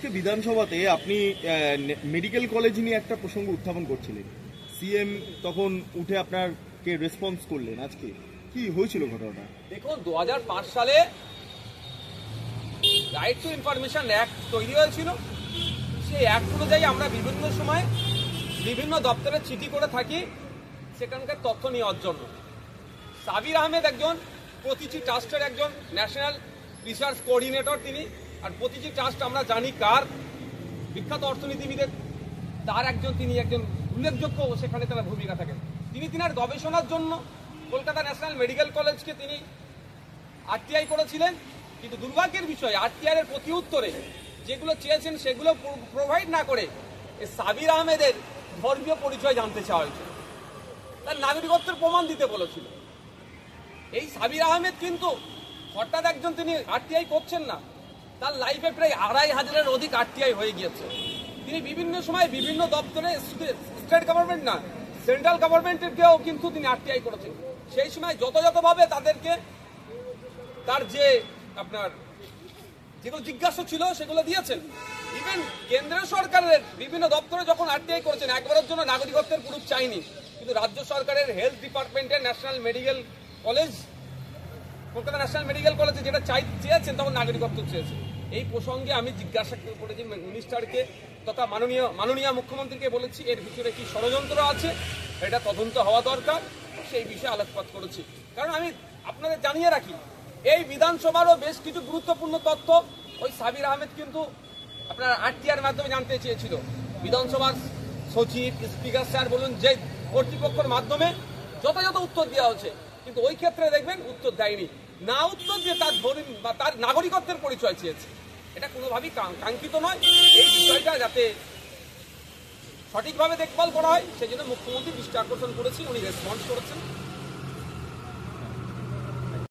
আজকে বিধানসভাতে আপনি মেডিকেল কলেজ নিয়ে একটা প্রসঙ্গ উত্থাপন করছিলেন, সিএম তখন উঠে আপনাকে রেসপন্স করলেন। আজকে কি হয়েছিল ঘটনাটা? দেখুন, 2005 সালে রাইট টু ইনফরমেশন অ্যাক্ট তৈরি হয়েছিল। সেই অ্যাক্ট অনুযায়ী আমরা বিভিন্ন সময় বিভিন্ন দপ্তরে চিঠি করে থাকি সেখানকার তথ্য নেওয়ার জন্য। সাবির আহমেদ একজন প্রতিটি ট্রাস্টের একজন ন্যাশনাল রিসার্চ কোঅর্ডিনেটর তিনি, আর প্রতিটি ট্রাস্ট আমরা জানি কার, বিখ্যাত অর্থনীতিবিদের তার একজন, তিনি একজন উল্লেখযোগ্য সেখানে তার ভূমিকা থাকেন। তিনি তিনার গবেষণার জন্য কলকাতা ন্যাশনাল মেডিকেল কলেজকে তিনি আরটিআই করেছিলেন, কিন্তু দুর্ভাগ্যের বিষয় আরটিআই এর প্রতি উত্তরে যেগুলো চেয়েছেন সেগুলো প্রোভাইড না করে সাবির আহমেদের ধর্মীয় পরিচয় জানতে চাওয়া হয়েছিল, তার নাগরিকত্বের প্রমাণ দিতে বলেছিল। এই সাবির আহমেদ কিন্তু হঠাৎ একজন, তিনি আরটিআই করছেন না, তার লাইফে প্রায় 2500-এর অধিক আরটিআই হয়ে গিয়েছে। তিনি বিভিন্ন সময় বিভিন্ন দপ্তরে, স্টেট গভর্নমেন্ট না সেন্ট্রাল গভর্নমেন্টেরকেও কিন্তু তিনি আরটিআই করেছেন। সেই সময় যথাযথভাবে তাদেরকে তার যে আপনার যেগুলো জিজ্ঞাসা ছিল সেগুলো দিয়েছেন। ইভেন কেন্দ্রীয় সরকারের বিভিন্ন দপ্তরে যখন আরটিআই করেছেন একবারের জন্য নাগরিকত্বের প্রুফ চাইনি, কিন্তু রাজ্য সরকারের হেলথ ডিপার্টমেন্টের national medical college, Kolkata national medical কলেজে যেটা চেয়েছেন তখন নাগরিকত্ব চেয়েছেন। এই প্রসঙ্গে আমি জিজ্ঞাসা করেছি মিনিস্টারকে তথা মাননীয় মুখ্যমন্ত্রীকে বলেছি এর ভিতরে কি ষড়যন্ত্র আছে, এটা তদন্ত হওয়া দরকার, সেই বিষয়ে আলোকপাত করেছি। কারণ আমি আপনাদের জানিয়ে রাখি, এই বিধানসভারও বেশ কিছু গুরুত্বপূর্ণ তথ্য ওই সাবির আহমেদ কিন্তু আপনার আরটিআর মাধ্যমে জানতে চেয়েছিল। বিধানসভার সচিব, স্পিকার স্যার বলুন, যে কর্তৃপক্ষের মাধ্যমে যথাযথ উত্তর দেওয়া হচ্ছে, কিন্তু ওই ক্ষেত্রে দেখবেন উত্তর দেয়নি। না উত্তর দিয়ে তার ধর্ম বা তার নাগরিকত্বের পরিচয় চেয়েছে, এটা কোনোভাবেই কাঙ্ক্ষিত নয়। এই বিষয়টা যাতে সঠিকভাবে দেখভাল করা হয় সেই জন্য মুখ্যমন্ত্রী দৃষ্টি আকর্ষণ করেছি, উনি রেসপন্স করেছেন।